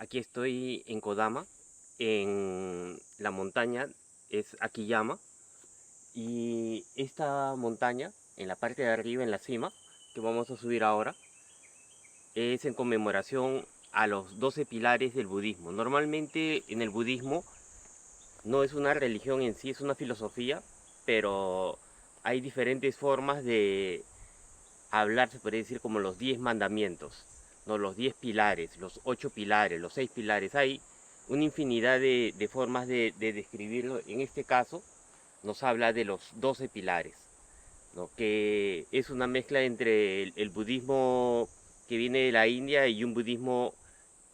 Aquí estoy en Kodama, en la montaña, es Akiyama. Y esta montaña, en la parte de arriba, en la cima, que vamos a subir ahora, es en conmemoración a los 12 pilares del budismo. Normalmente en el budismo no es una religión en sí, es una filosofía, pero hay diferentes formas de hablar, se puede decir, como los 10 mandamientos, ¿no? Los 10 pilares, los 8 pilares, los 6 pilares. Hay una infinidad de formas de describirlo. En este caso nos habla de los 12 pilares, ¿no? Que es una mezcla entre el budismo que viene de la India y un budismo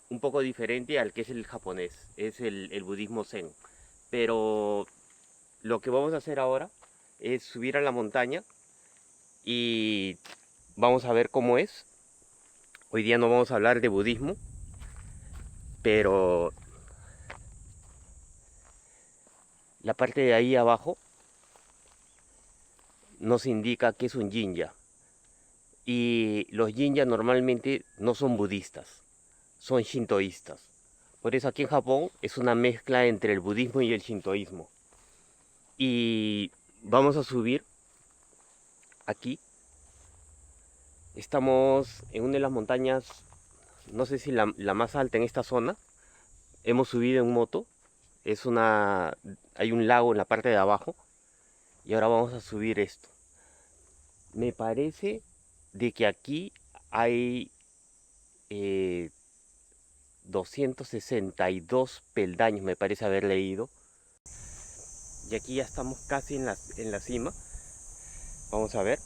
un poco diferente al que es el japonés, es el budismo zen. Pero lo que vamos a hacer ahora es subir a la montaña y vamos a ver cómo es. Hoy día no vamos a hablar de budismo, pero la parte de ahí abajo nos indica que es un jinja. Y los jinja normalmente no son budistas, son shintoístas. Por eso aquí en Japón es una mezcla entre el budismo y el shintoísmo. Y vamos a subir aquí. Estamos en una de las montañas, no sé si la más alta en esta zona. Hemos subido en moto. Hay un lago en la parte de abajo. Y ahora vamos a subir esto. Me parece de que aquí hay 262 peldaños, me parece haber leído. Y aquí ya estamos casi en la cima. Vamos a ver.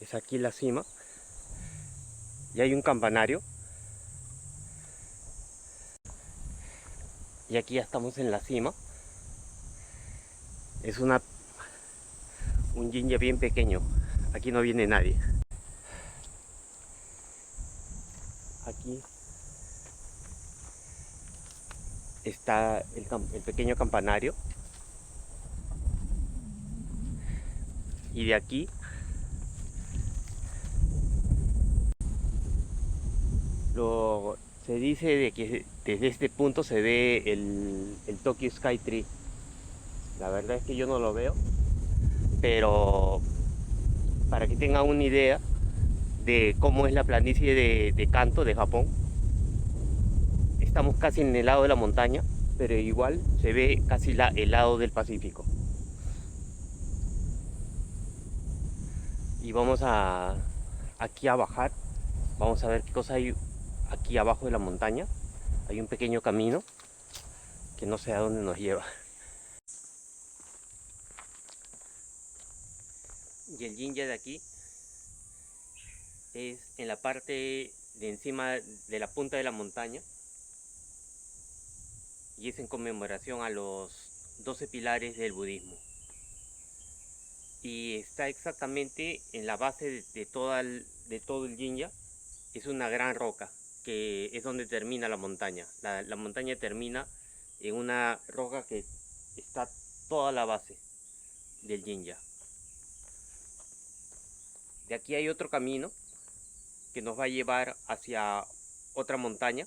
Es aquí la cima. Y hay un campanario. Y aquí ya estamos en la cima. Es un jinja bien pequeño. Aquí no viene nadie. Aquí está el pequeño campanario. Y de aquí se dice de que desde este punto se ve el Tokyo Sky Tree. La verdad es que yo no lo veo, pero para que tengan una idea de cómo es la planicie de Kanto de Japón, estamos casi en el lado de la montaña, pero igual se ve casi el lado del Pacífico. Y vamos aquí a bajar. Vamos a ver qué cosa hay aquí abajo de la montaña. Hay un pequeño camino que no sé a dónde nos lleva. Y el jinja de aquí es en la parte de encima de la punta de la montaña. Y es en conmemoración a los 12 pilares del budismo. Y está exactamente en la base de todo el jinja. Es una gran roca que es donde termina la montaña. La montaña termina en una roca que está toda la base del jinja. De aquí hay otro camino que nos va a llevar hacia otra montaña.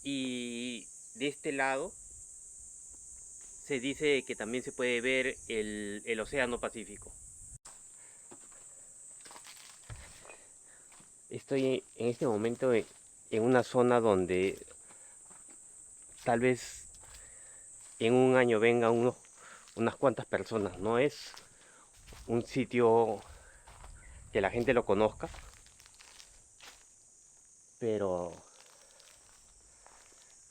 Y de este lado se dice que también se puede ver el océano Pacífico. Estoy en este momento en una zona donde tal vez en un año vengan unas cuantas personas. No es un sitio que la gente lo conozca, pero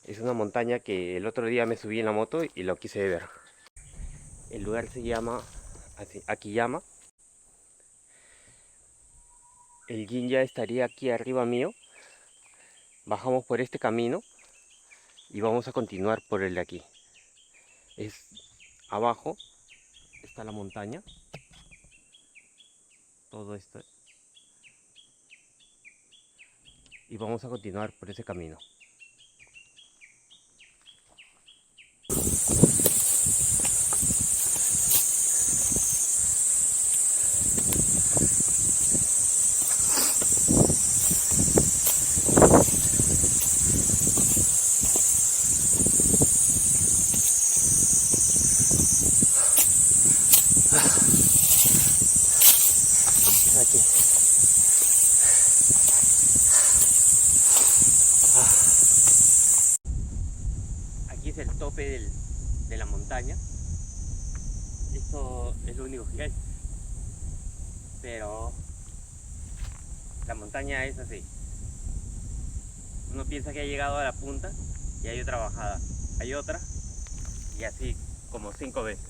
es una montaña que el otro día me subí en la moto y lo quise ver. El lugar se llama Akiyama. El jinja estaría aquí arriba mío. Bajamos por este camino y vamos a continuar por el de aquí. Abajo está la montaña. Todo esto. Y vamos a continuar por ese camino. tope de la montaña. Esto es lo único que hay. Pero la montaña es así. Uno piensa que ha llegado a la punta y hay otra bajada. Hay otra y así como 5 veces.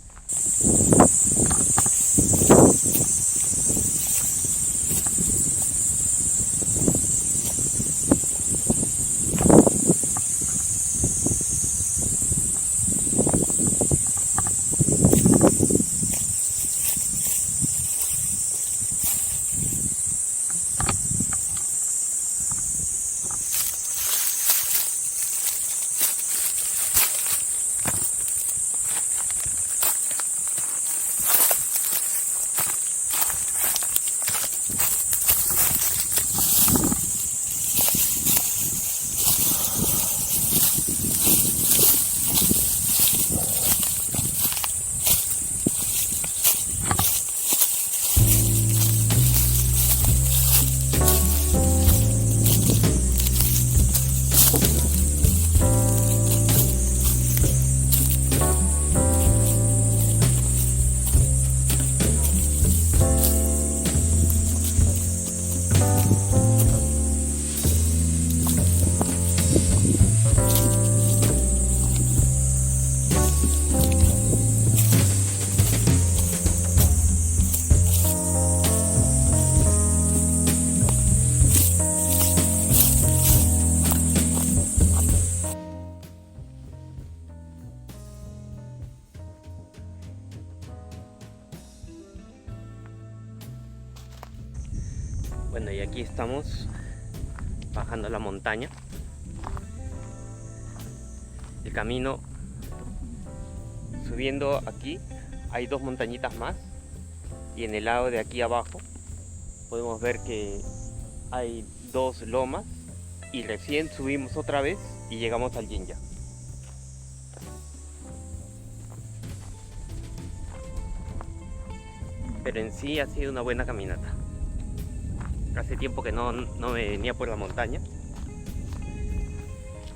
Bueno, y aquí estamos bajando la montaña. El camino subiendo aquí hay 2 montañitas más, y en el lado de aquí abajo podemos ver que hay 2 lomas, y recién subimos otra vez y llegamos al Jinja. Pero en sí ha sido una buena caminata. Hace tiempo que no me venía por la montaña,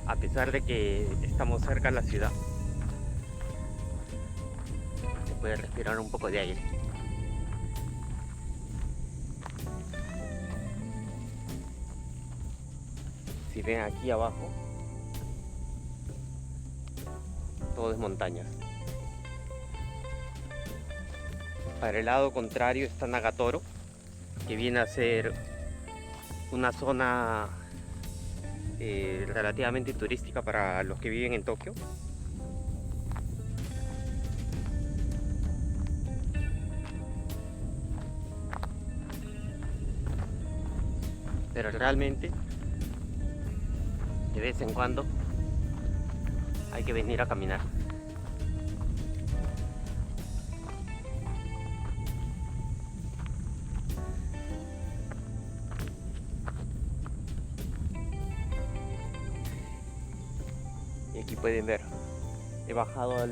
a pesar de que estamos cerca de la ciudad. Se puede respirar un poco de aire. Si ven aquí abajo, todo es montañas. Para el lado contrario está Nagatoro, que viene a ser una zona relativamente turística para los que viven en Tokio. Pero realmente de vez en cuando hay que venir a caminar. Y aquí pueden ver, he bajado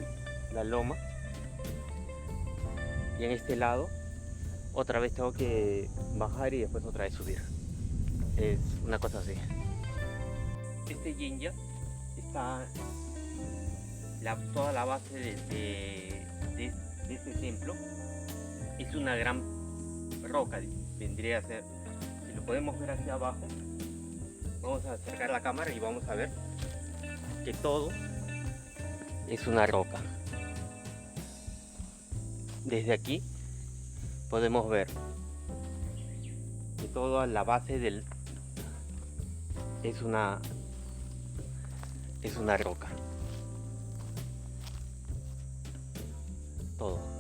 la loma, y en este lado otra vez tengo que bajar y después otra vez subir. Es una cosa así. Este Jinja está toda la base de este templo. Es una gran roca, vendría a ser. Si lo podemos ver hacia abajo, vamos a acercar la cámara y vamos a ver que todo es una roca. Desde aquí podemos ver que toda la base es una roca. Todo.